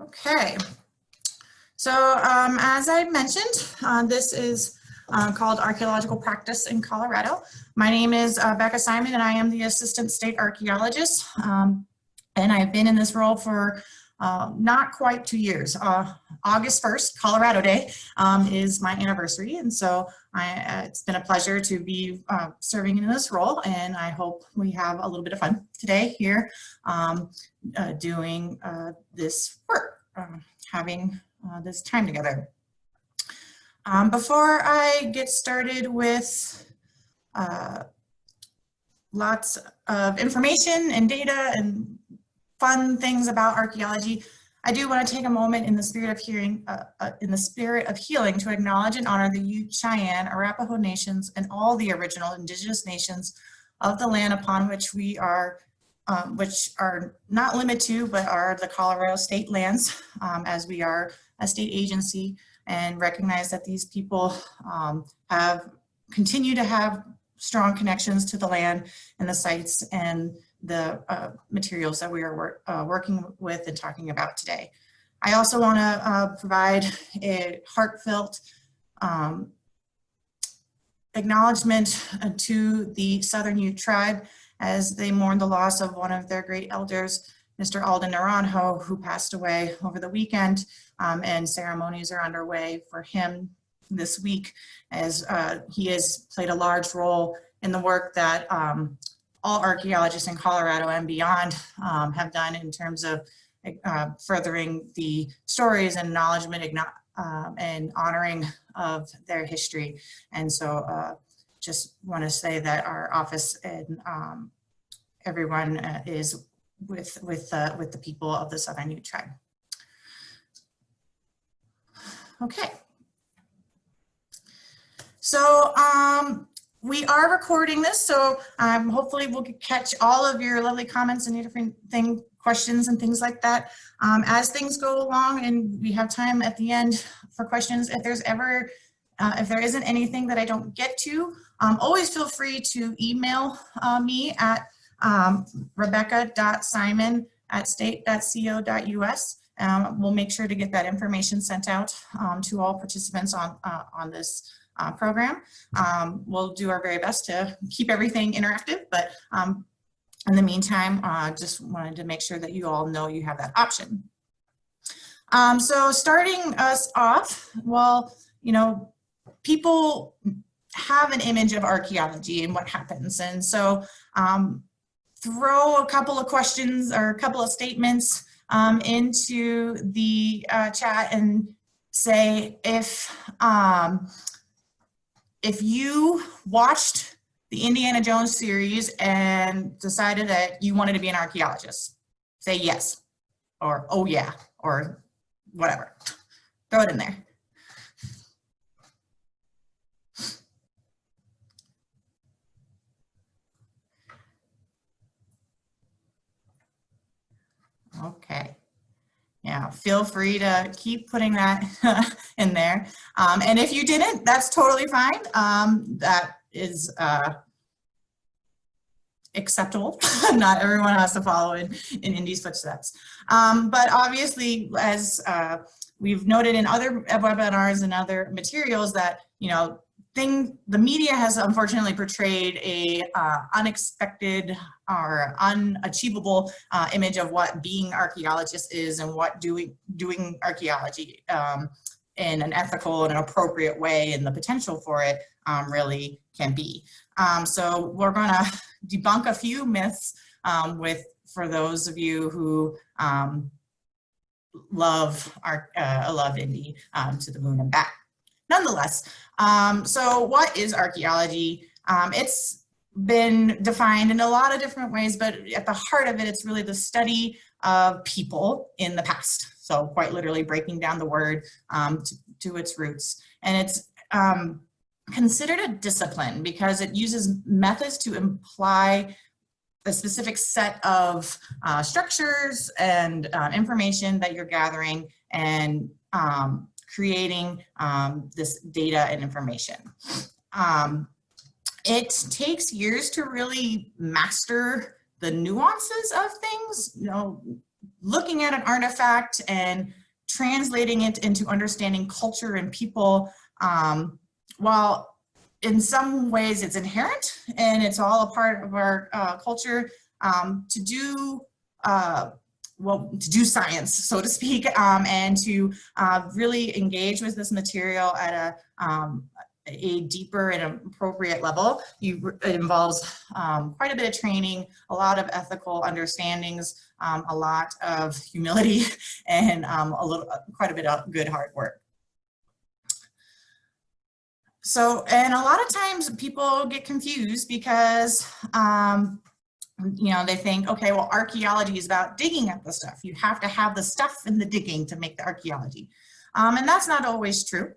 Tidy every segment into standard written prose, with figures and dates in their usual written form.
Okay, so as I mentioned, this is called Archaeological Practice in Colorado. My name is Becca Simon, and I am the Assistant State Archaeologist. And I've been in this role for not quite 2 years. August 1st, Colorado Day, is my anniversary, and so it's been a pleasure to be serving in this role, and I hope we have a little bit of fun today here doing this work, having this time together. Before I get started with lots of information and data and fun things about archaeology, I do want to take a moment in the spirit of healing to acknowledge and honor the Ute, Cheyenne, Arapaho nations, and all the original indigenous nations of the land upon which we are, which are not limited to, but are the Colorado state lands, as we are a state agency, and recognize that these people continue to have strong connections to the land and the sites and the materials that we are working with and talking about today. I also want to provide a heartfelt acknowledgement to the Southern Ute tribe as they mourn the loss of one of their great elders, Mr. Alden Naranjo, who passed away over the weekend, and ceremonies are underway for him this week as he has played a large role in the work that all archaeologists in Colorado and beyond have done in terms of furthering the stories and acknowledgement and honoring of their history. And so just want to say that our office and everyone is with the people of the Southern Ute tribe. Okay. So we are recording this, so hopefully we'll catch all of your lovely comments and your different questions and things like that. As things go along and we have time at the end for questions, if there isn't anything that I don't get to, always feel free to email me at rebecca.simon@state.co.us. We'll make sure to get that information sent out to all participants on this program. We'll do our very best to keep everything interactive, but in the meantime, just wanted to make sure that you all know you have that option. So starting us off, well, you know, people have an image of archaeology and what happens. And so throw a couple of questions or a couple of statements into the chat and say if you watched the Indiana Jones series and decided that you wanted to be an archaeologist, say yes, or oh yeah, or whatever. Throw it in there. Okay. Yeah, feel free to keep putting that in there. And if you didn't, that's totally fine. That is acceptable. Not everyone has to follow in Indy's footsteps. But obviously, as we've noted in other webinars and other materials, that, you know, the media has unfortunately portrayed a unexpected or unachievable image of what being archaeologist is and what doing archaeology in an ethical and an appropriate way and the potential for it really can be. So we're going to debunk a few myths for those of you who love Indy to the moon and back. Nonetheless, so what is archaeology? It's been defined in a lot of different ways, but at the heart of it, it's really the study of people in the past. So quite literally breaking down the word to its roots. And it's considered a discipline because it uses methods to imply a specific set of structures and information that you're gathering and creating this data and information. It takes years to really master the nuances of things. You know, looking at an artifact and translating it into understanding culture and people, while in some ways it's inherent and it's all a part of our culture, to do science, so to speak, and to really engage with this material at a deeper and appropriate level. It involves quite a bit of training, a lot of ethical understandings, a lot of humility, and quite a bit of good hard work. So, and a lot of times people get confused because you know, they think, okay, well, archaeology is about digging up the stuff. You have to have the stuff and the digging to make the archaeology. And that's not always true.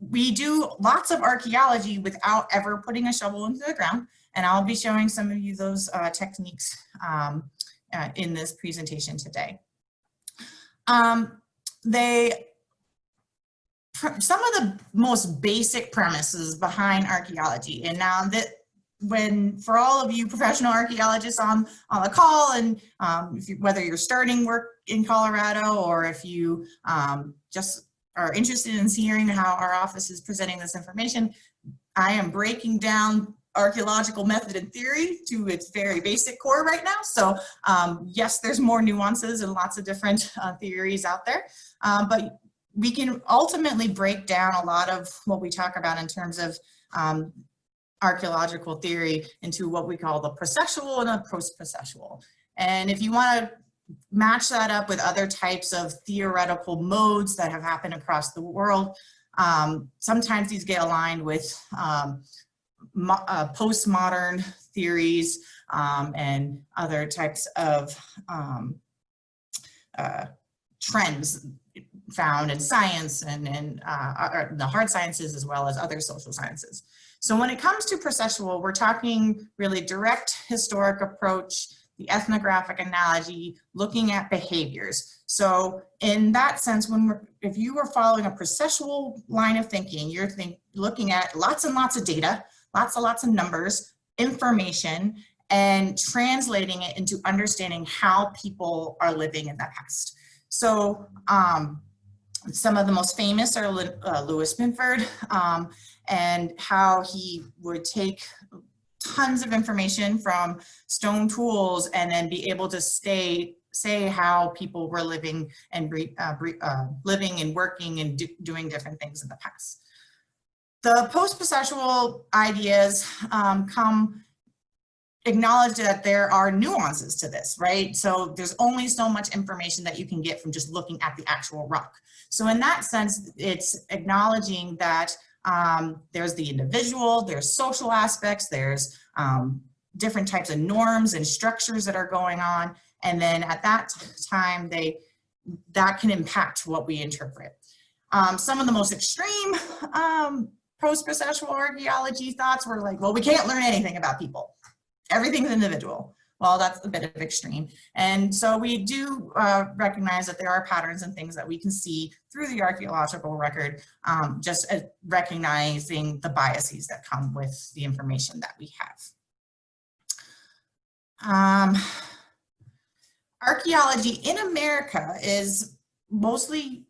We do lots of archaeology without ever putting a shovel into the ground. And I'll be showing some of you those techniques in this presentation today. Some of the most basic premises behind archaeology, and now that for all of you professional archaeologists on the call, and whether you're starting work in Colorado or if you just are interested in hearing how our office is presenting this information, I am breaking down archaeological method and theory to its very basic core right now. So yes, there's more nuances and lots of different theories out there, but we can ultimately break down a lot of what we talk about in terms of archaeological theory into what we call the processual and the post-processual. And if you want to match that up with other types of theoretical modes that have happened across the world, sometimes these get aligned with postmodern theories and other types of trends found in science and the hard sciences as well as other social sciences. So when it comes to processual, we're talking really direct historic approach, the ethnographic analogy, looking at behaviors. So in that sense, if you were following a processual line of thinking, you're looking at lots and lots of data, lots of numbers, information, and translating it into understanding how people are living in the past. So some of the most famous are Louis Binford, and how he would take tons of information from stone tools and then be able to say how people were living and living and working and doing different things in the past. The post-processual ideas acknowledge that there are nuances to this, right? So there's only so much information that you can get from just looking at the actual rock. So in that sense, it's acknowledging that there's the individual, there's social aspects, there's different types of norms and structures that are going on. And then at that time, that can impact what we interpret. Some of the most extreme post-processual archaeology thoughts were like, well, we can't learn anything about people. Everything's individual. Well, that's a bit of extreme. And so we do recognize that there are patterns and things that we can see through the archaeological record, just recognizing the biases that come with the information that we have. Archaeology in America is mostly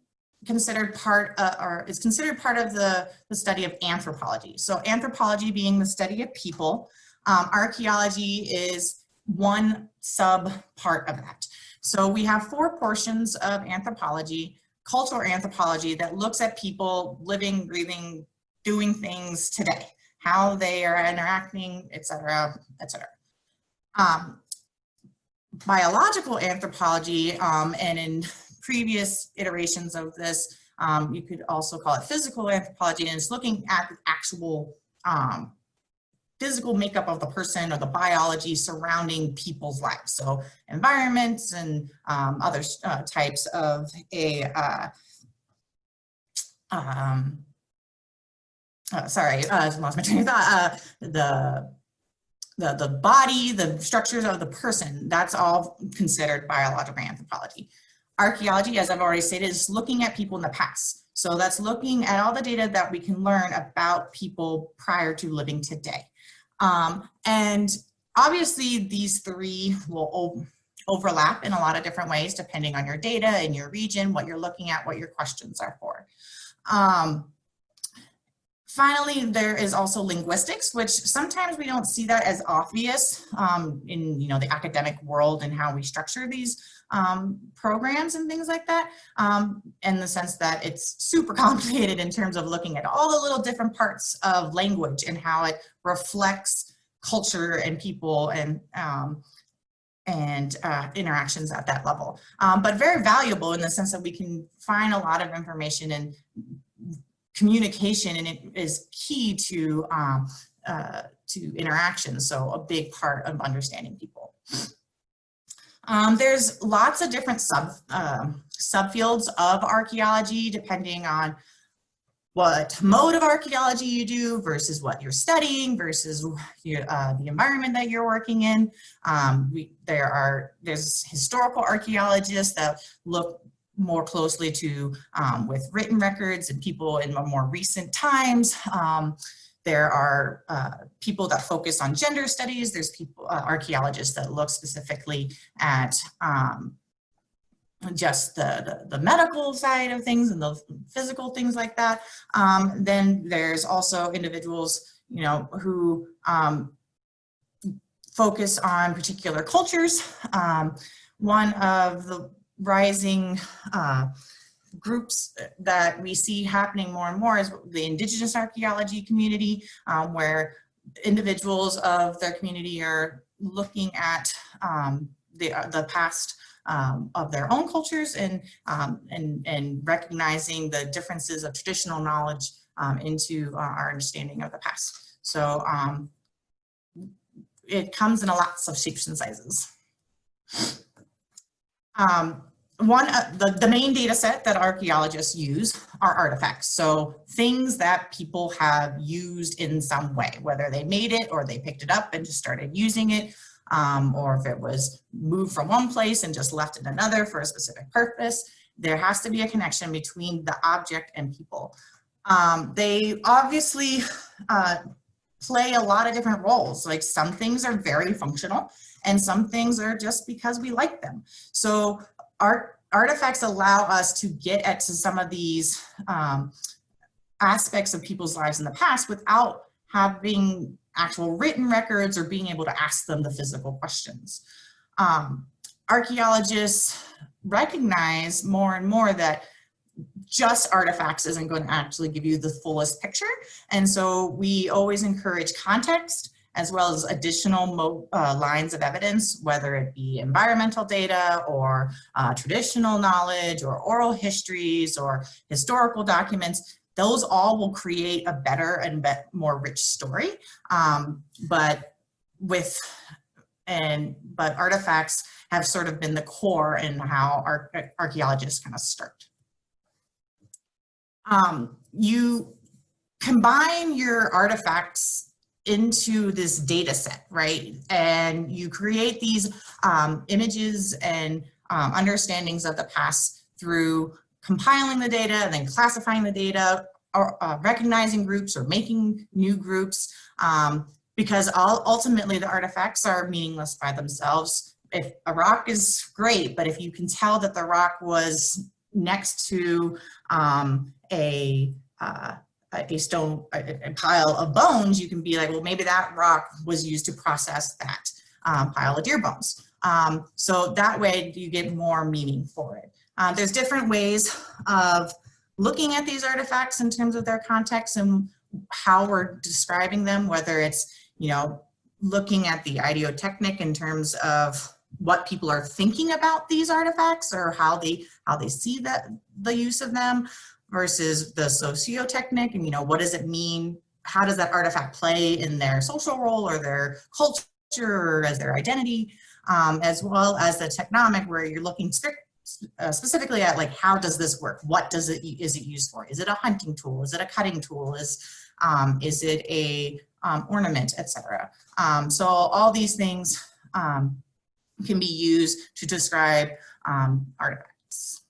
considered part of the study of anthropology. So anthropology being the study of people, archaeology is one sub part of that. So we have 4 portions of anthropology: cultural anthropology that looks at people living, breathing, doing things today, how they are interacting, etc., etc. Biological anthropology, and in previous iterations of this, you could also call it physical anthropology, and it's looking at the actual physical makeup of the person or the biology surrounding people's lives. So environments and other types of sorry, I lost my train of thought. The body, the structures of the person, that's all considered biological anthropology. Archaeology, as I've already stated, is looking at people in the past. So that's looking at all the data that we can learn about people prior to living today. And obviously these 3 will overlap in a lot of different ways, depending on your data and your region, what you're looking at, what your questions are for. Finally, there is also linguistics, which sometimes we don't see that as obvious in the academic world and how we structure these programs and things like that, in the sense that it's super complicated in terms of looking at all the little different parts of language and how it reflects culture and people and interactions at that level. But very valuable in the sense that we can find a lot of information and communication, and it is key to interaction, so a big part of understanding people. There's lots of different subfields of archaeology, depending on what mode of archaeology you do versus what you're studying versus the environment that you're working in. There's historical archaeologists that look more closely to with written records and people in more recent times. There are people that focus on gender studies. There's archaeologists that look specifically at just the medical side of things and the physical things like that. Then there's also individuals, who focus on particular cultures. One of the rising groups that we see happening more and more is the indigenous archaeology community, where individuals of their community are looking at the past of their own cultures and recognizing the differences of traditional knowledge into our understanding of the past. So it comes in lots of shapes and sizes. The main data set that archaeologists use are artifacts. So things that people have used in some way, whether they made it or they picked it up and just started using it, or if it was moved from one place and just left in another for a specific purpose. There has to be a connection between the object and people. They obviously play a lot of different roles. Like some things are very functional and some things are just because we like them. So artifacts allow us to get at some of these aspects of people's lives in the past without having actual written records or being able to ask them the physical questions. Archaeologists recognize more and more that just artifacts isn't going to actually give you the fullest picture. And so we always encourage context as well as additional lines of evidence, whether it be environmental data or traditional knowledge or oral histories or historical documents. Those all will create a better and more rich story. But artifacts have sort of been the core in how archaeologists kind of start. You combine your artifacts into this data set, right? And you create these images and understandings of the past through compiling the data and then classifying the data, or recognizing groups or making new groups, because ultimately the artifacts are meaningless by themselves. If a rock is great, but if you can tell that the rock was next to a pile of bones, you can be like, well, maybe that rock was used to process that pile of deer bones. So that way you get more meaning for it. There's different ways of looking at these artifacts in terms of their context and how we're describing them, whether it's, looking at the ideotechnic in terms of what people are thinking about these artifacts or how they see the use of them, versus the sociotechnic and, what does it mean? How does that artifact play in their social role or their culture or as their identity, as well as the technomic, where you're looking specifically at like, how does this work? What is it used for? Is it a hunting tool? Is it a cutting tool? Is it a ornament, etc. So all these things can be used to describe artifacts.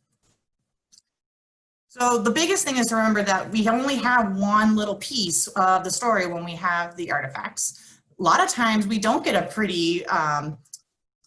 So the biggest thing is to remember that we only have one little piece of the story when we have the artifacts. A lot of times we don't get a pretty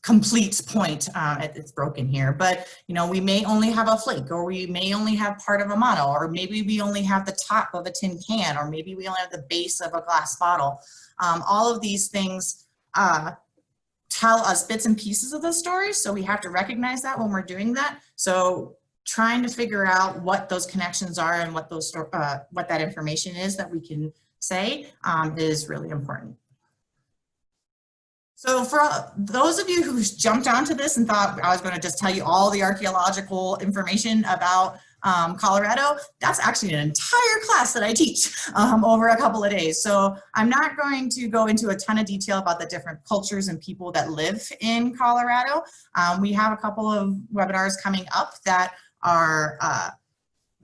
complete point. It's broken here, but you know, we may only have a flake, or we may only have part of a mono, or maybe we only have the top of a tin can, or maybe we only have the base of a glass bottle. All of these things tell us bits and pieces of the story, so we have to recognize that when we're doing that. So trying to figure out what those connections are and what those what that information is that we can say is really important. So for those of you who jumped onto this and thought I was going to just tell you all the archaeological information about Colorado, that's actually an entire class that I teach over a couple of days. So I'm not going to go into a ton of detail about the different cultures and people that live in Colorado. We have a couple of webinars coming up that are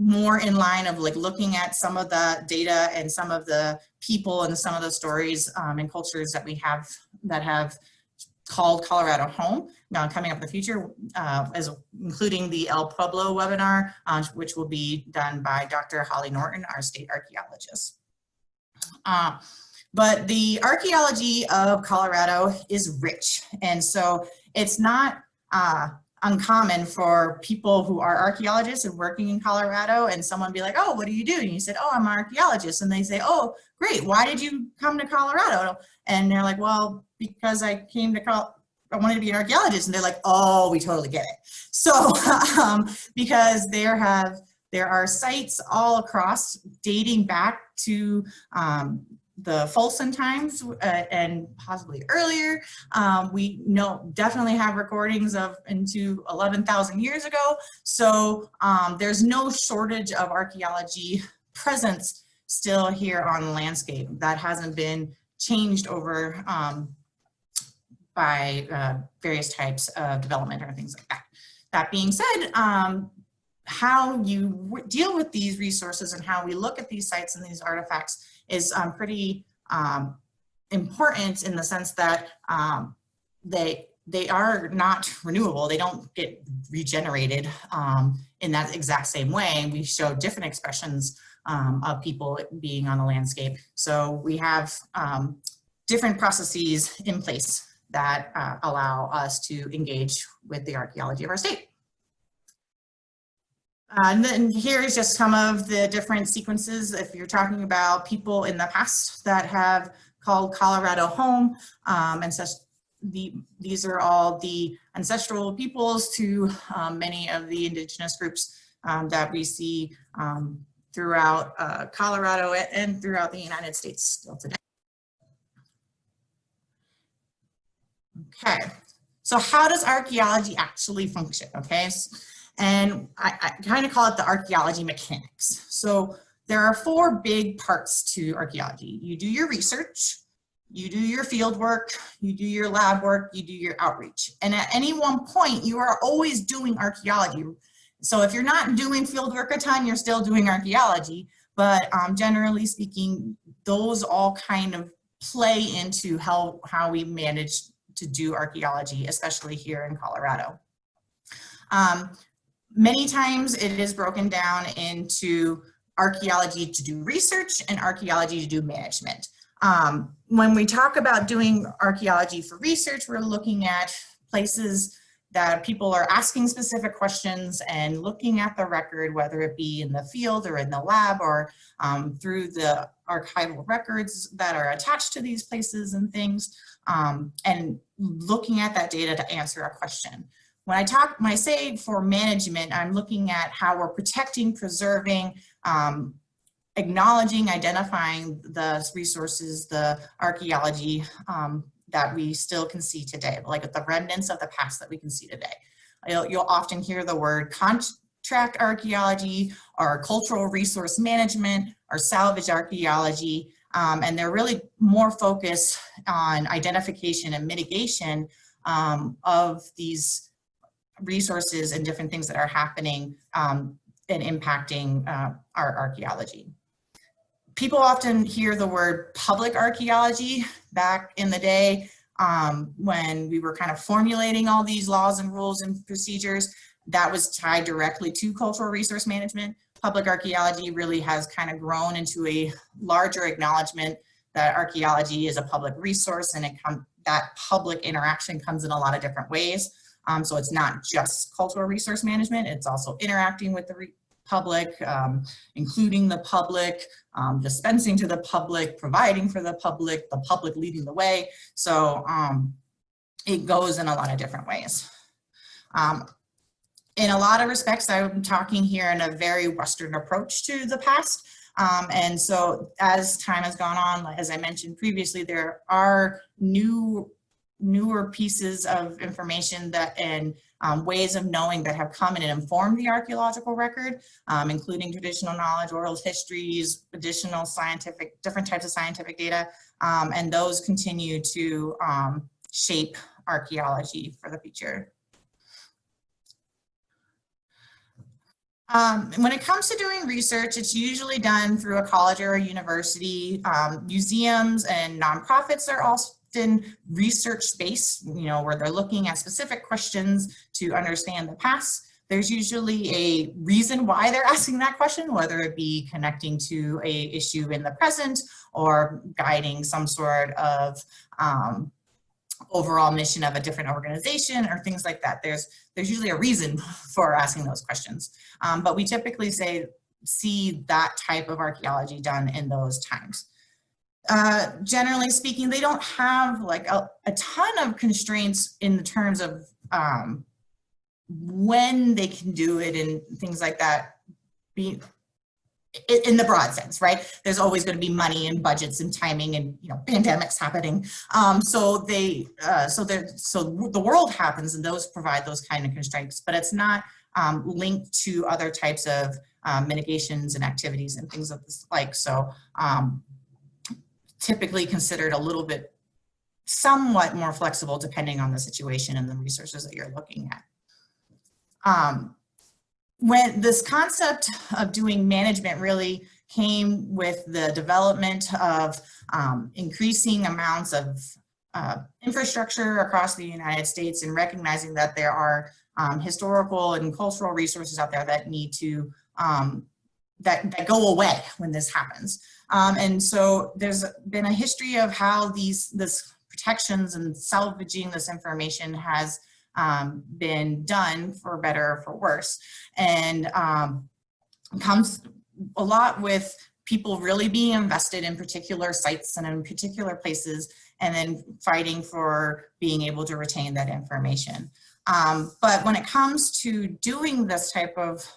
more in line of like looking at some of the data and some of the people and some of the stories and cultures that we have that have called Colorado home coming up in the future, as including the El Pueblo webinar, which will be done by Dr. Holly Norton, our state archaeologist. But the archaeology of Colorado is rich, and so it's not uncommon for people who are archaeologists and working in Colorado and someone be like, oh, what do you do? And you said, oh, I'm an archaeologist. And they say, oh, great. Why did you come to Colorado? And they're like, well, because I came to I wanted to be an archaeologist. And they're like, oh, we totally get it. So because there are sites all across dating back to the Folsom times and possibly earlier. We definitely have recordings of into 11,000 years ago. So there's no shortage of archaeology presence still here on the landscape that hasn't been changed over by various types of development or things like that. That being said, how you deal with these resources and how we look at these sites and these artifacts is pretty important in the sense that they are not renewable. They don't get regenerated in that exact same way. We show different expressions of people being on the landscape. So we have different processes in place that allow us to engage with the archaeology of our state. And then here is just some of the different sequences. If you're talking about people in the past that have called Colorado home, these are all the ancestral peoples to many of the indigenous groups that we see throughout Colorado and throughout the United States still today. Okay, so how does archaeology actually function? Okay. And I kind of call it the archaeology mechanics. So there are 4 big parts to archaeology. You do your research, you do your field work, you do your lab work, you do your outreach. And at any one point, you are always doing archaeology. So if you're not doing field work a ton, you're still doing archaeology. But generally speaking, those all kind of play into how we manage to do archaeology, especially here in Colorado. Many times it is broken down into archaeology to do research and archaeology to do management. When we talk about doing archaeology for research, we're looking at places that people are asking specific questions and looking at the record, whether it be in the field or in the lab or through the archival records that are attached to these places and things, and looking at that data to answer a question. When I say for management, I'm looking at how we're protecting, preserving, acknowledging, identifying the resources, the archaeology that we still can see today, like the remnants of the past that we can see today. You'll often hear the word contract archaeology or cultural resource management or salvage archaeology, and they're really more focused on identification and mitigation of these resources and different things that are happening and impacting our archaeology. People often hear the word public archaeology. Back in the day when we were kind of formulating all these laws and rules and procedures, that was tied directly to cultural resource management. Public archaeology really has kind of grown into a larger acknowledgement that archaeology is a public resource, and that public interaction comes in a lot of different ways. So it's not just cultural resource management, it's also interacting with the public, including the public, dispensing to the public, providing for the public leading the way. So it goes in a lot of different ways. In a lot of respects, I'm talking here in a very Western approach to the past. And so as time has gone on, as I mentioned previously, there are newer pieces of information and ways of knowing that have come in and informed the archaeological record, including traditional knowledge, oral histories, additional different types of scientific data, and those continue to shape archaeology for the future. When it comes to doing research, it's usually done through a college or a university. Museums and nonprofits are often research space, where they're looking at specific questions to understand the past. There's usually a reason why they're asking that question, whether it be connecting to an issue in the present or guiding some sort of overall mission of a different organization or things like that. There's usually a reason for asking those questions. But we typically see that type of archaeology done in those times. Generally speaking, they don't have like a ton of constraints in the terms of when they can do it and things like that, in the broad sense, right? There's always going to be money and budgets and timing and pandemics happening. So the world happens, and those provide those kind of constraints, but it's not linked to other types of mitigations and activities and things of this like. So typically considered a little bit somewhat more flexible depending on the situation and the resources that you're looking at. When this concept of doing management really came with the development of increasing amounts of infrastructure across the United States, and recognizing that there are historical and cultural resources out there that need to, that go away when this happens. And so there's been a history of how this protections and salvaging this information has been done, for better or for worse, and comes a lot with people really being invested in particular sites and in particular places, and then fighting for being able to retain that information. But when it comes to doing this type of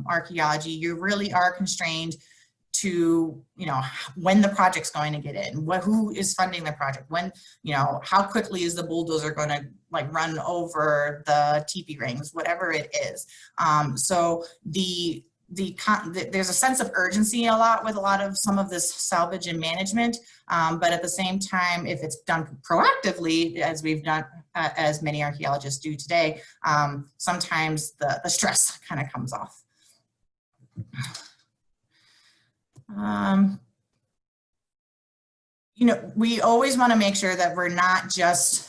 archaeology, you really are constrained to, when the project's going to get in, who is funding the project, when, how quickly is the bulldozer going to run over the teepee rings, whatever it is. So there's a sense of urgency a lot with some of this salvage and management, but at the same time, if it's done proactively, as we've done, as many archaeologists do today, sometimes the stress kind of comes off. We always want to make sure that we're not just,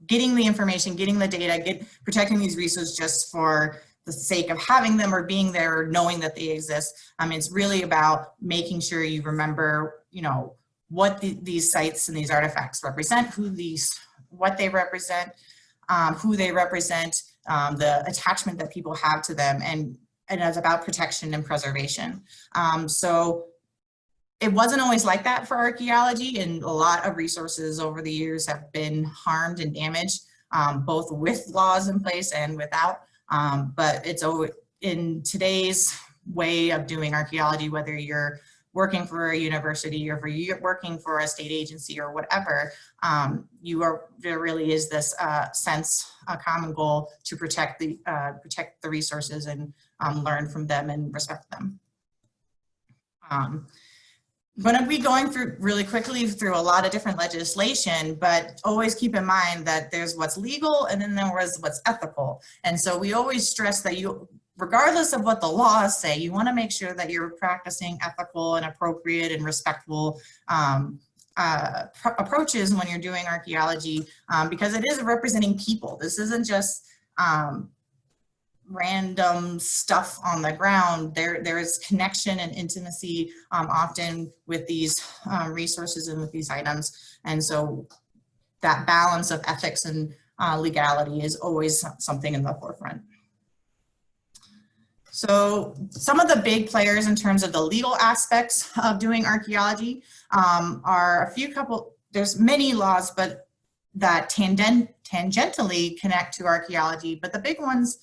getting the information, getting the data, protecting these resources just for the sake of having them or being there or knowing that they exist. It's really about making sure you remember, what these sites and these artifacts represent, what they represent, who they represent, the attachment that people have to them, and it's about protection and preservation. So it wasn't always like that for archaeology, and a lot of resources over the years have been harmed and damaged, both with laws in place and without. But it's in today's way of doing archaeology, whether you're working for a university or you're working for a state agency or whatever, there really is this sense, a common goal to protect the resources and learn from them and respect them. Going to be going through really quickly through a lot of different legislation, but always keep in mind that there's what's legal and then there's what's ethical. And so we always stress that regardless of what the laws say, you want to make sure that you're practicing ethical and appropriate and respectful approaches when you're doing archaeology, because it is representing people. This isn't just random stuff on the ground. There is connection and intimacy often with these resources and with these items. And so that balance of ethics and legality is always something in the forefront. So some of the big players in terms of the legal aspects of doing archaeology are there's many laws, but that tangentially connect to archaeology, but the big ones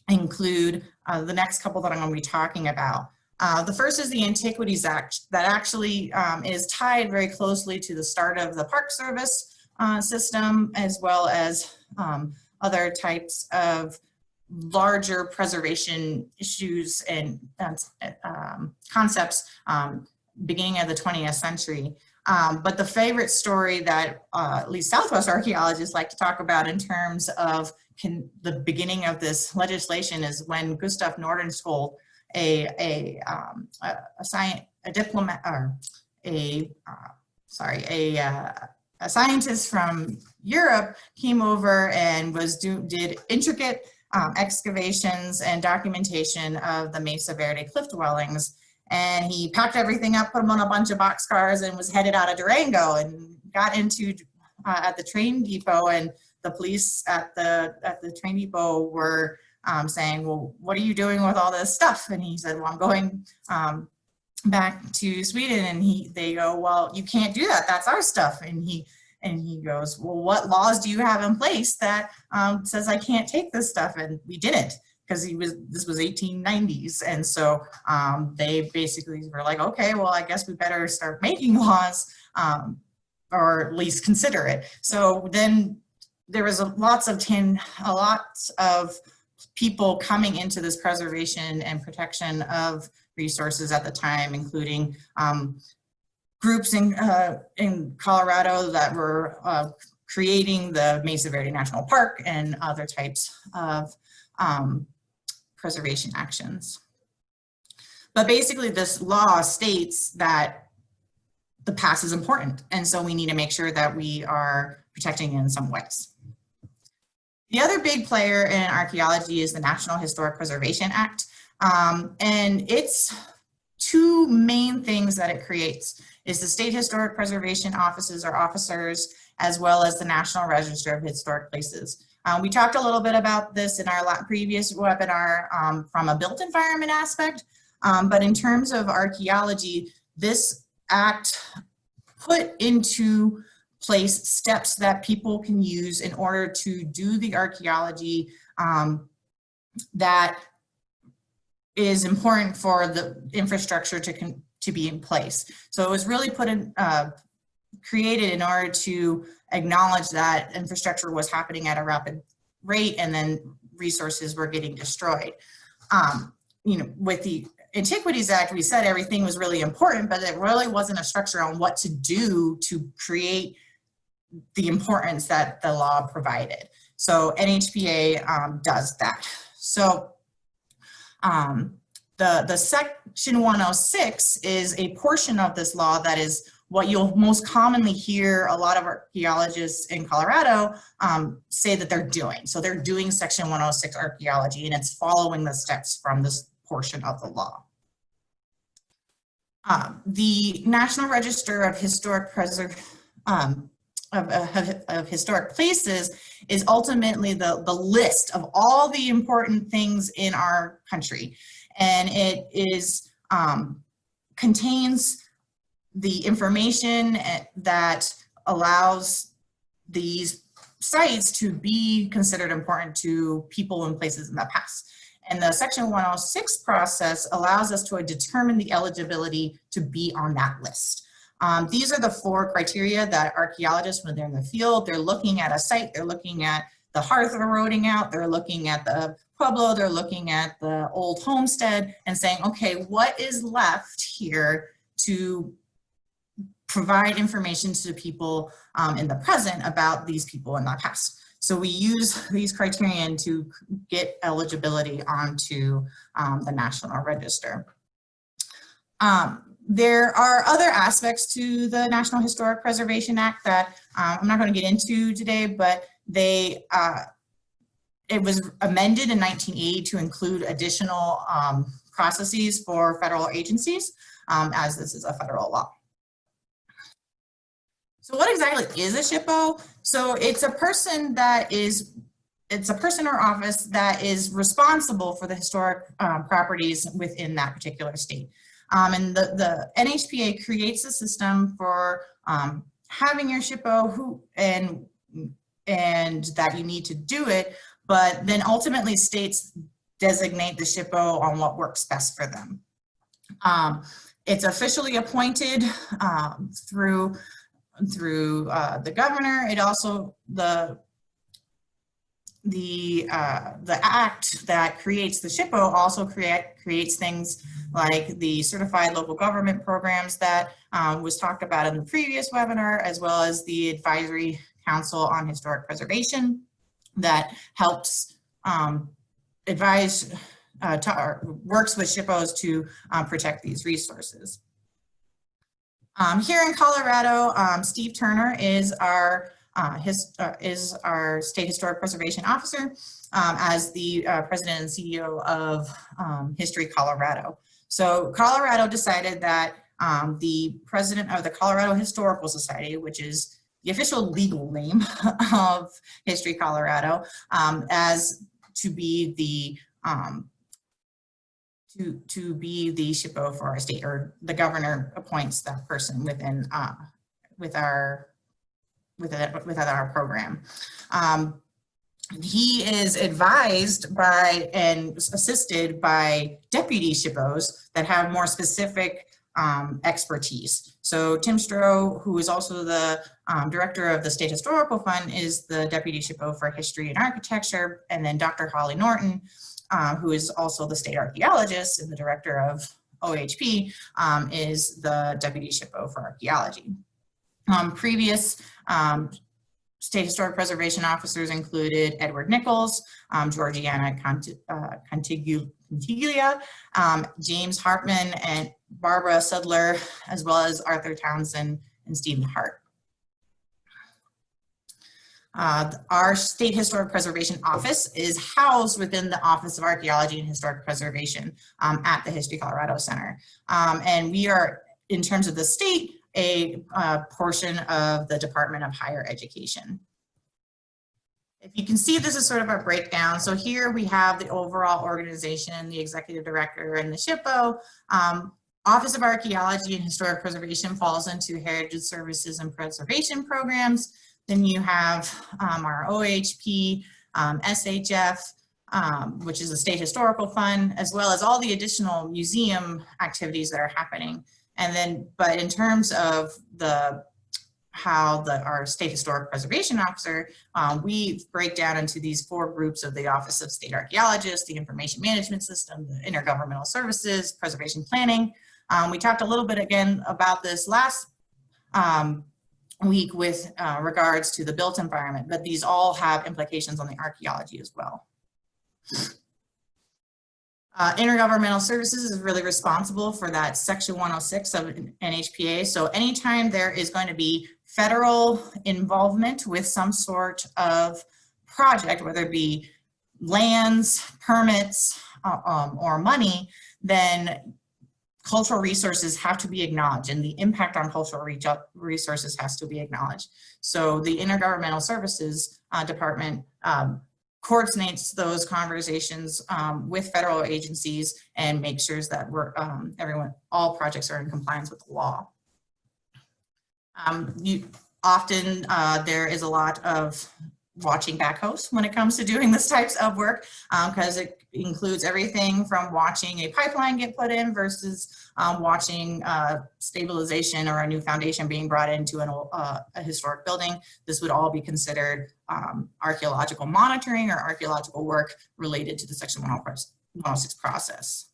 include the next couple that I'm going to be talking about. The first is the Antiquities Act that actually is tied very closely to the start of the Park Service system, as well as other types of larger preservation issues and concepts beginning of the 20th century. But the favorite story that at least Southwest archaeologists like to talk about in terms of the beginning of this legislation is when Gustav Nordenskjöld, a scientist from Europe, came over and did intricate excavations and documentation of the Mesa Verde cliff dwellings. And he packed everything up, put them on a bunch of boxcars, and was headed out of Durango and got into at the train depot. And the police at the train depot were saying, "Well, what are you doing with all this stuff?" And he said, "Well, I'm going back to Sweden." And they go, "Well, you can't do that. That's our stuff." And he goes, "Well, what laws do you have in place that says I can't take this stuff?" And we didn't, because this was 1890s. And so they basically were like, "Okay, well, I guess we better start making laws, or at least consider it." So then there was a lot of people coming into this preservation and protection of resources at the time, including groups in Colorado that were creating the Mesa Verde National Park and other types of preservation actions. But basically this law states that the past is important, and so we need to make sure that we are protecting it in some ways. The other big player in archaeology is the National Historic Preservation Act, and its two main things that it creates is the state historic preservation offices or officers, as well as the National Register of Historic Places. We talked a little bit about this in our previous webinar from a built environment aspect, but in terms of archaeology, this act put into place steps that people can use in order to do the archaeology that is important for the infrastructure to be in place. So it was really created in order to acknowledge that infrastructure was happening at a rapid rate, and then resources were getting destroyed. With the Antiquities Act, we said everything was really important, but it really wasn't a structure on what to do to create the importance that the law provided. So NHPA does that. So the Section 106 is a portion of this law that is what you'll most commonly hear a lot of archaeologists in Colorado say that they're doing. So they're doing Section 106 archaeology, and it's following the steps from this portion of the law. The National Register of Historic of Historic Places is ultimately the list of all the important things in our country, and it is contains the information that allows these sites to be considered important to people and places in the past. And the Section 106 process allows us to determine the eligibility to be on that list. These are the 4 criteria that archaeologists, when they're in the field, they're looking at a site, they're looking at the hearth eroding out, they're looking at the pueblo, they're looking at the old homestead and saying, okay, what is left here to provide information to people in the present about these people in the past. So we use these criterion to get eligibility onto the National Register. There are other aspects to the National Historic Preservation Act that I'm not going to get into today, but they it was amended in 1980 to include additional processes for federal agencies, as this is a federal law. So what exactly is a SHPO? So it's a person or office that is responsible for the historic properties within that particular state. And the NHPA creates a system for having your SHPO and that you need to do it, but then ultimately states designate the SHPO on what works best for them. It's officially appointed through the governor. It also, the act that creates the SHPO also creates things like the certified local government programs that was talked about in the previous webinar, as well as the Advisory Council on Historic Preservation that helps advise, works with SHPOs to protect these resources. Here in Colorado, Steve Turner is our State Historic Preservation Officer as the President and CEO of History Colorado. So Colorado decided that the President of the Colorado Historical Society, which is the official legal name of History Colorado, as to be the SHPO for our state, or the governor appoints that person within with our program. He is advised by and assisted by deputy SHPOs that have more specific expertise. So Tim Stroh, who is also the director of the State Historical Fund, is the deputy SHPO for history and architecture, and then Dr. Holly Norton, who is also the state archaeologist and the director of OHP, is the deputy SHPO for archaeology. Previous State Historic Preservation officers included Edward Nichols, Georgiana Contiglia, James Hartman, and Barbara Sudler, as well as Arthur Townsend and Stephen Hart. Our State Historic Preservation Office is housed within the Office of Archaeology and Historic Preservation at the History Colorado Center. And we are, in terms of the state, a portion of the Department of Higher Education. If you can see, this is sort of a breakdown. So here we have the overall organization, the executive director, and the SHPO. Office of Archaeology and Historic Preservation falls into Heritage Services and Preservation Programs. Then you have our OHP, SHF, which is the State Historical Fund, as well as all the additional museum activities that are happening. And then, but in terms of our State Historic Preservation Officer, we break down into these 4 groups of the Office of State Archaeologist, the Information Management System, the Intergovernmental Services, Preservation Planning. We talked a little bit again about this last week with regards to the built environment, but these all have implications on the archaeology as well. Intergovernmental Services is really responsible for that Section 106 of NHPA. So anytime there is going to be federal involvement with some sort of project, whether it be lands, permits, or money, then cultural resources have to be acknowledged, and the impact on cultural resources has to be acknowledged. So the Intergovernmental Services Department coordinates those conversations with federal agencies and makes sure that all projects are in compliance with the law. Often there is a lot of watching backhoes when it comes to doing this types of work, because it includes everything from watching a pipeline get put in versus watching stabilization or a new foundation being brought into a historic building. This would all be considered archaeological monitoring or archaeological work related to the Section 106 process.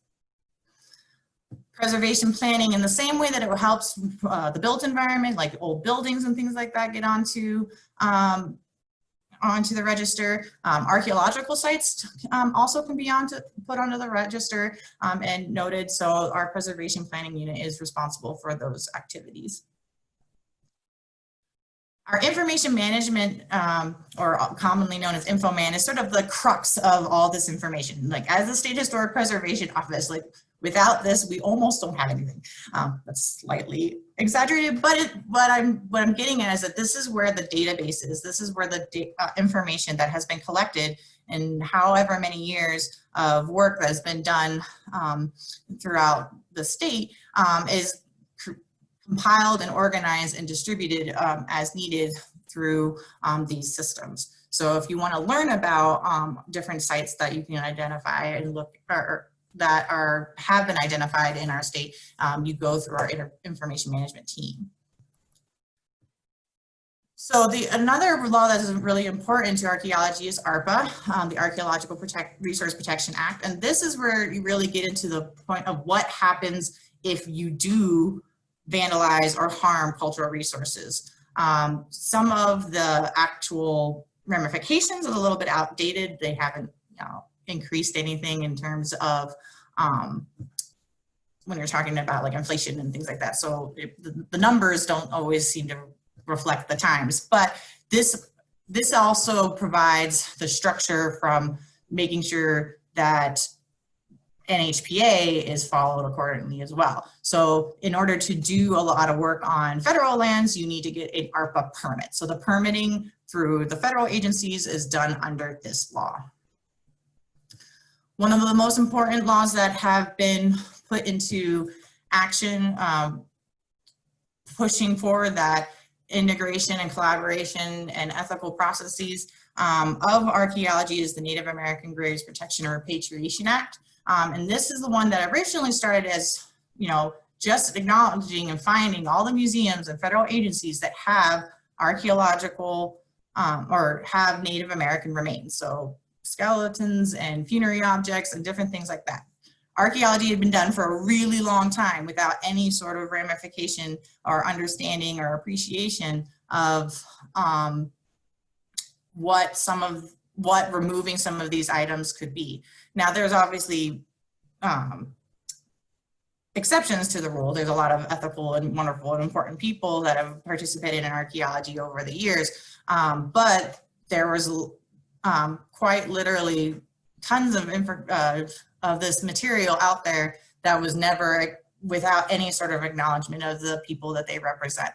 Preservation planning, in the same way that it helps the built environment, like old buildings and things like that, get onto the register. Archaeological sites also can be put onto the register and noted. So our preservation planning unit is responsible for those activities. Our information management, or commonly known as InfoMan, is sort of the crux of all this information. Like, as the State Historic Preservation Office, like, without this, we almost don't have anything. That's slightly exaggerated, but what I'm getting at is that this is where the database is. This is where the information that has been collected in however many years of work that has been done throughout the state is compiled and organized and distributed as needed through these systems. So if you want to learn about different sites that you can identify and look, or that have been identified in our state, you go through our information management team. So another law that is really important to archaeology is ARPA, the Archaeological Resource Protection Act. And this is where you really get into the point of what happens if you do vandalize or harm cultural resources. Some of the actual ramifications are a little bit outdated. They haven't increased anything in terms of when you're talking about like inflation and things like that. So the numbers don't always seem to reflect the times, but this also provides the structure from making sure that NHPA is followed accordingly as well. So in order to do a lot of work on federal lands, you need to get an ARPA permit. So the permitting through the federal agencies is done under this law. One of the most important laws that have been put into action, pushing for that integration and collaboration and ethical processes of archaeology, is the Native American Graves Protection and Repatriation Act. And this is the one that originally started as, just acknowledging and finding all the museums and federal agencies that have archaeological or have Native American remains. So skeletons and funerary objects and different things like that. Archaeology had been done for a really long time without any sort of ramification or understanding or appreciation of what removing some of these items could be. Now, there's obviously exceptions to the rule. There's a lot of ethical and wonderful and important people that have participated in archaeology over the years, but there was quite literally tons of this material out there that was never without any sort of acknowledgement of the people that they represent.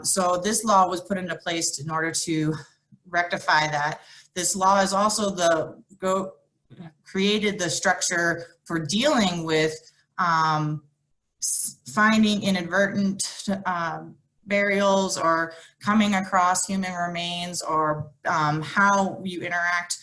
So this law was put into place in order to rectify that. This law is also created the structure for dealing with finding inadvertent burials or coming across human remains, or how you interact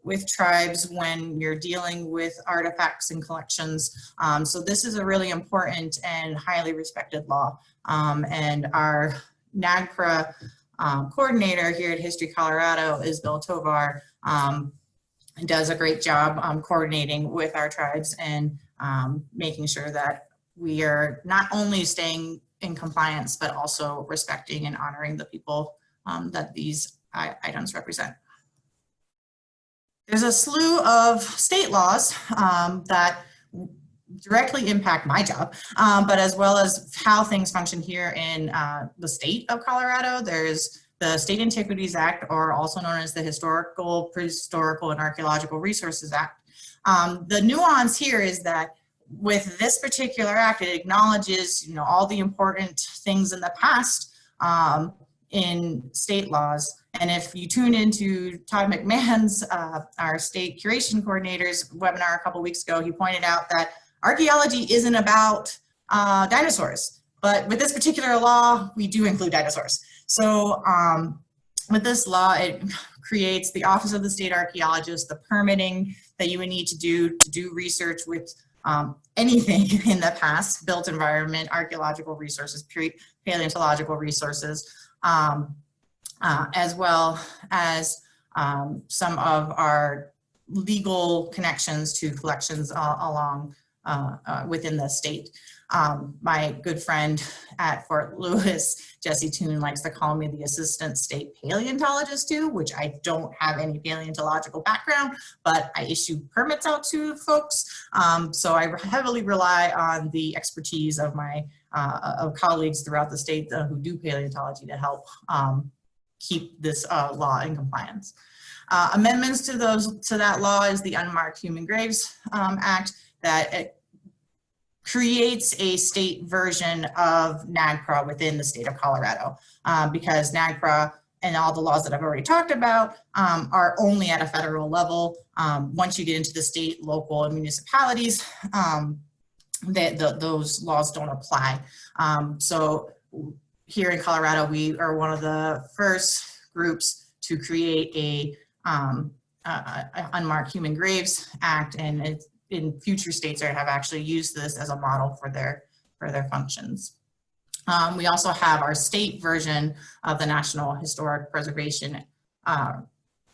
with tribes when you're dealing with artifacts and collections. So this is a really important and highly respected law. And our NAGPRA coordinator here at History Colorado is Bill Tovar, and does a great job coordinating with our tribes and making sure that we are not only staying in compliance, but also respecting and honoring the people that these items represent. There's a slew of state laws that directly impact my job, but as well as how things function here in the state of Colorado. There's the State Antiquities Act, or also known as the Historical, Prehistorical, and Archaeological Resources Act. The nuance here is that with this particular act, it acknowledges, all the important things in the past in state laws. And if you tune into Todd McMahon's, our state curation coordinator's webinar a couple weeks ago, he pointed out that archaeology isn't about dinosaurs, but with this particular law, we do include dinosaurs. So with this law, it creates the Office of the State Archaeologist, the permitting that you would need to do research with anything in the past, built environment, archaeological resources, paleontological resources, as well as some of our legal connections to collections along within the state. My good friend at Fort Lewis, Jesse Toon, likes to call me the assistant state paleontologist too, which I don't have any paleontological background, but I issue permits out to folks. So I heavily rely on the expertise of my colleagues throughout the state who do paleontology to help keep this law in compliance. Amendments to that law is the Unmarked Human Graves Act that creates a state version of NAGPRA within the state of Colorado, because NAGPRA and all the laws that I've already talked about are only at a federal level. Once you get into the state, local, and municipalities, those laws don't apply. So here in Colorado, we are one of the first groups to create a Unmarked Human Graves Act, and it's in future states that have actually used this as a model for their functions. We also have our state version of the National Historic Preservation, or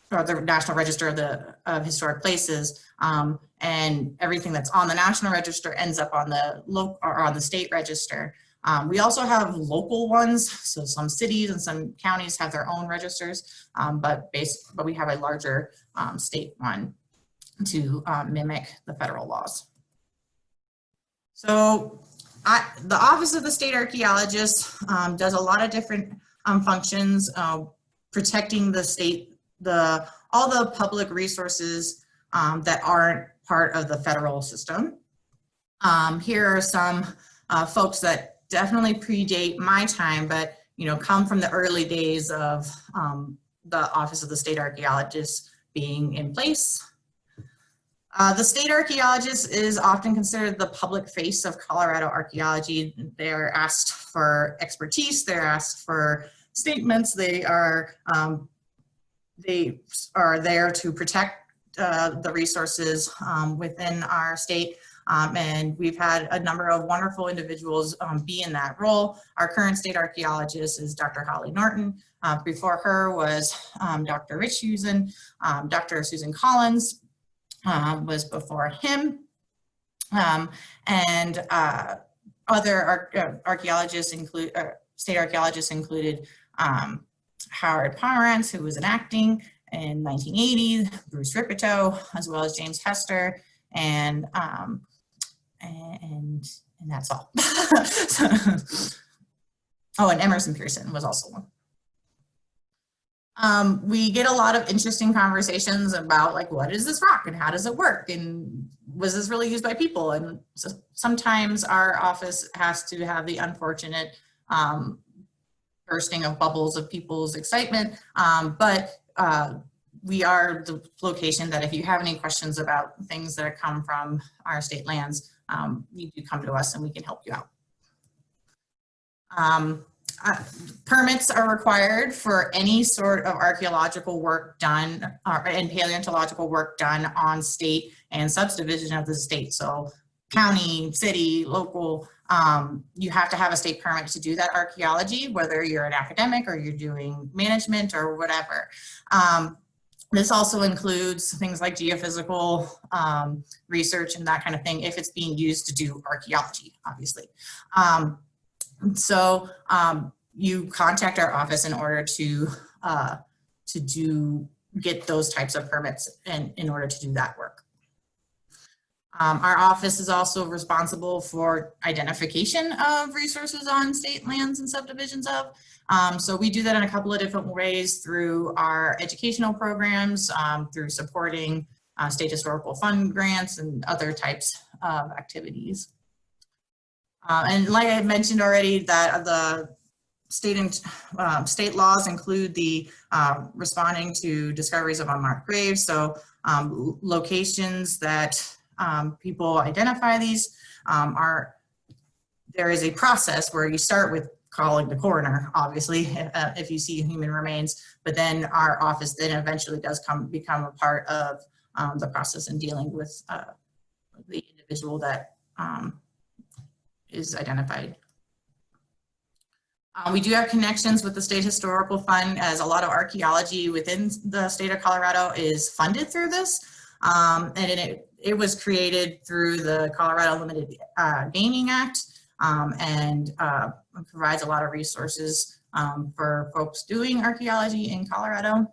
the National Register of Historic Places, and everything that's on the National Register ends up on the local or on the state register. We also have local ones, so some cities and some counties have their own registers, but we have a larger state one to mimic the federal laws. So the Office of the State Archaeologist does a lot of different functions, protecting the state, all the public resources that aren't part of the federal system. Here are some folks that definitely predate my time, but come from the early days of the Office of the State Archaeologist being in place. The state archaeologist is often considered the public face of Colorado archaeology. They're asked for expertise, they're asked for statements, they are there to protect the resources within our state. And we've had a number of wonderful individuals be in that role. Our current state archaeologist is Dr. Holly Norton. Before her was Dr. Rich Husen, Dr. Susan Collins was before him, and other archaeologists include, state archaeologists included Howard Pomerantz, who was enacting in 1980, Bruce Ripito, as well as James Hester, and that's all. Oh, and Emerson Pearson was also one. We get a lot of interesting conversations about, like, what is this rock and how does it work, and was this really used by people? And so sometimes our office has to have the unfortunate bursting of bubbles of people's excitement, but we are the location that if you have any questions about things that come from our state lands, you do come to us and we can help you out. Permits are required for any sort of archaeological work done and paleontological work done on state and subdivision of the state. So county, city, local, you have to have a state permit to do that archaeology, whether you're an academic or you're doing management or whatever. This also includes things like geophysical research and that kind of thing, if it's being used to do archaeology, obviously. So you contact our office in order to get those types of permits in order to do that work. Our office is also responsible for identification of resources on state lands and subdivisions of. So we do that in a couple of different ways through our educational programs, through supporting state historical fund grants and other types of activities. And like I mentioned already, that the state laws include the responding to discoveries of unmarked graves. So locations that people identify these there is a process where you start with calling the coroner, obviously, if you see human remains, but then our office then eventually does become a part of the process in dealing with the individual that is identified. We do have connections with the State Historical Fund, as a lot of archaeology within the state of Colorado is funded through this. And it was created through the Colorado Limited Gaming Act. and provides a lot of resources for folks doing archaeology in Colorado.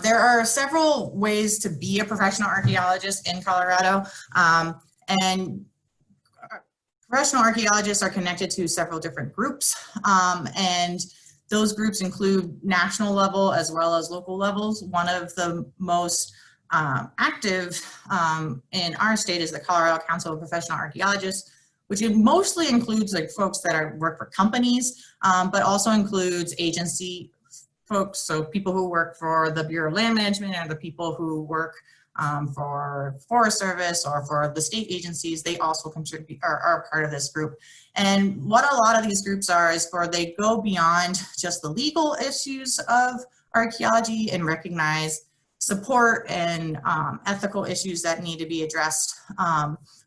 There are several ways to be a professional archaeologist in Colorado, and professional archaeologists are connected to several different groups, and those groups include national level as well as local levels. One of the most active in our state is the Colorado Council of Professional Archaeologists, which mostly includes like folks that work for companies, but also includes agency folks, so people who work for the Bureau of Land Management or the people who work for Forest Service or for the state agencies. They also contribute, are part of this group. And what a lot of these groups are is they go beyond just the legal issues of archaeology and recognize support and ethical issues that need to be addressed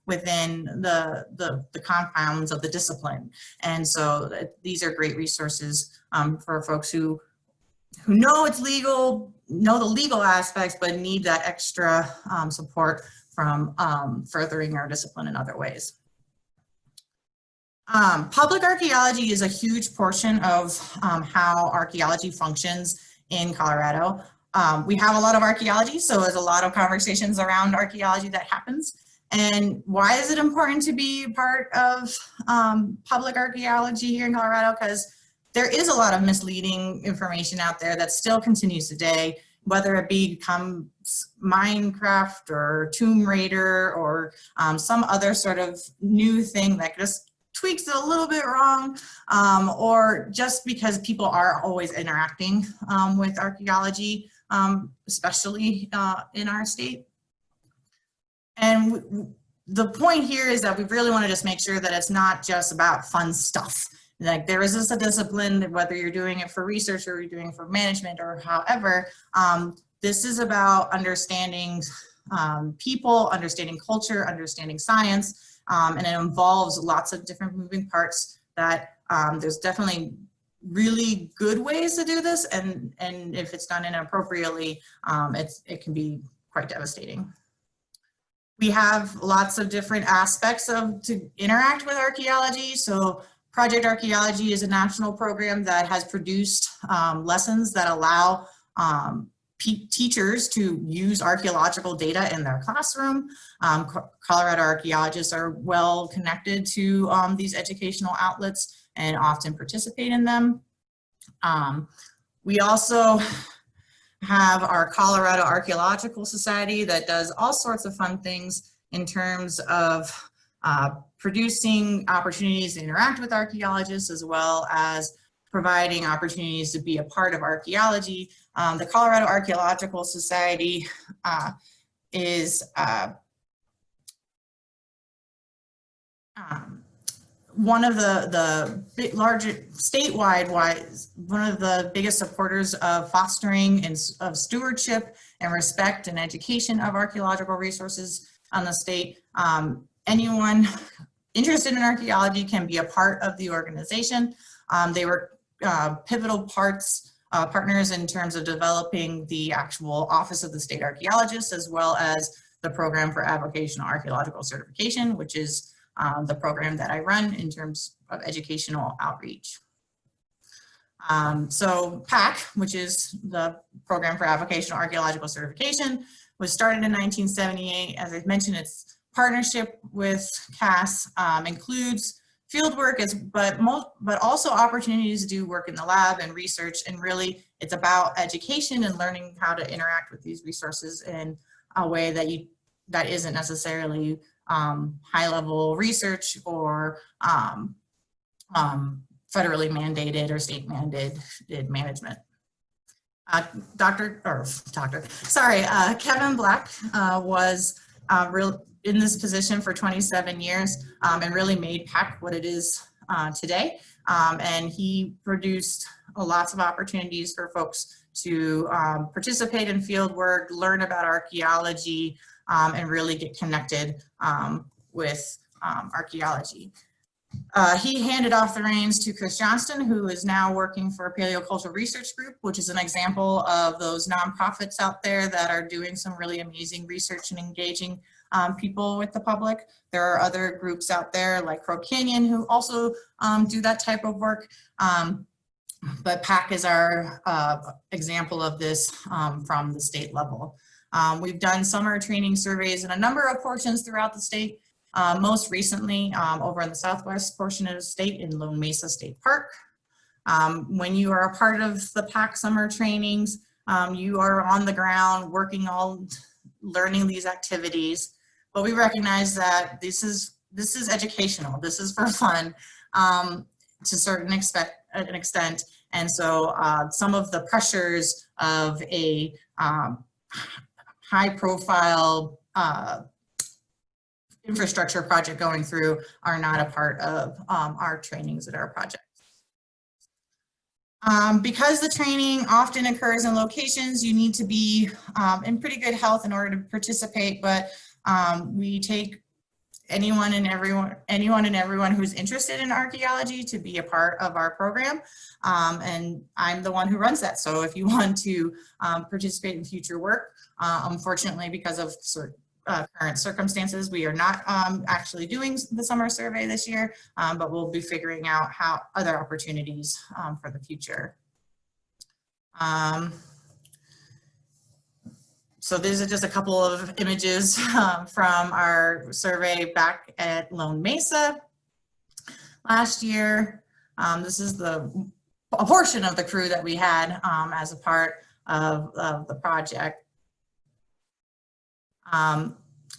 within the confines of the discipline. And so these are great resources for folks who know it's legal, know the legal aspects, but need that extra support from furthering our discipline in other ways. Public archaeology is a huge portion of how archaeology functions in Colorado. We have a lot of archaeology, so there's a lot of conversations around archaeology that happens. And why is it important to be part of public archaeology here in Colorado? Because there is a lot of misleading information out there that still continues today, whether it becomes Minecraft or Tomb Raider or some other sort of new thing that just tweaks it a little bit wrong, or just because people are always interacting with archaeology, especially in our state. And the point here is that we really want to just make sure that it's not just about fun stuff. Like there is a discipline, whether you're doing it for research or you're doing it for management or however, this is about understanding people, understanding culture, understanding science, and it involves lots of different moving parts that there's definitely really good ways to do this, and if it's done inappropriately, it can be quite devastating. We have lots of different aspects to interact with archaeology. So Project Archaeology is a national program that has produced lessons that allow teachers to use archaeological data in their classroom. Colorado archaeologists are well connected to these educational outlets and often participate in them. We also have our Colorado Archaeological Society that does all sorts of fun things in terms of producing opportunities to interact with archaeologists, as well as providing opportunities to be a part of archaeology. The Colorado Archaeological Society is one of the larger statewide one of the biggest supporters of fostering and of stewardship and respect and education of archaeological resources on the state. Anyone interested in archaeology can be a part of the organization. They were pivotal partners in terms of developing the actual Office of the State Archaeologist, as well as the program for Avocational Archaeological Certification, which is the program that I run in terms of educational outreach. So PAAC, which is the program for Avocational Archaeological Certification, was started in 1978. As I mentioned, its partnership with CAS includes field work, but also opportunities to do work in the lab and research, and really it's about education and learning how to interact with these resources in a way that isn't necessarily high-level research or federally mandated or state mandated management. Kevin Black was in this position for 27 years and really made PAAC what it is today. And he produced lots of opportunities for folks to participate in field work, learn about archaeology, and really get connected with archaeology. He handed off the reins to Chris Johnston, who is now working for Paleocultural Research Group, which is an example of those nonprofits out there that are doing some really amazing research and engaging people with the public. There are other groups out there like Crow Canyon who also do that type of work. But PAAC is our example of this from the state level. We've done summer training surveys in a number of portions throughout the state. Most recently over in the southwest portion of the state in Lone Mesa State Park. When you are a part of the PAAC summer trainings, you are on the ground working learning these activities, but we recognize that this is educational. This is for fun to a certain extent. And so some of the pressures of a high profile infrastructure project going through are not a part of our trainings at our project. Because the training often occurs in locations, you need to be in pretty good health in order to participate, but we take anyone and everyone who's interested in archaeology to be a part of our program. And I'm the one who runs that. So if you want to participate in future work, unfortunately, because of current circumstances, we are not actually doing the summer survey this year, but we'll be figuring out how other opportunities for the future. So these are just a couple of images from our survey back at Lone Mesa last year. This is a portion of the crew that we had as a part of the project. And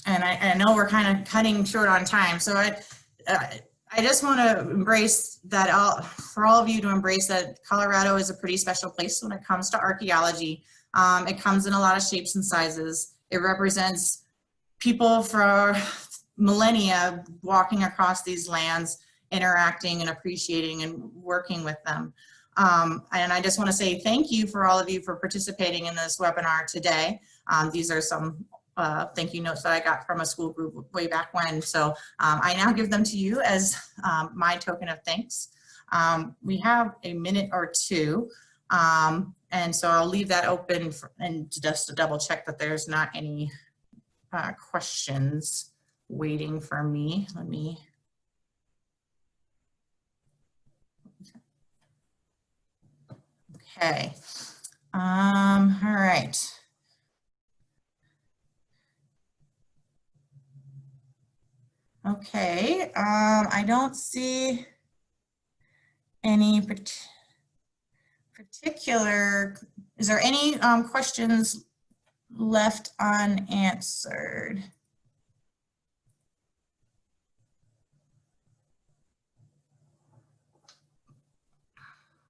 I know we're kind of cutting short on time, so I just want to embrace that for all of you to embrace that Colorado is a pretty special place when it comes to archaeology. It comes in a lot of shapes and sizes. It represents people for millennia walking across these lands, interacting and appreciating and working with them. And I just want to say thank you for all of you for participating in this webinar today. These are some thank you notes that I got from a school group way back when. So I now give them to you as my token of thanks. We have a minute or two. And so I'll leave that open and just to double check that there's not any questions waiting for me. Let me. Okay. All right. Okay. I don't see any particular, is there any questions left unanswered?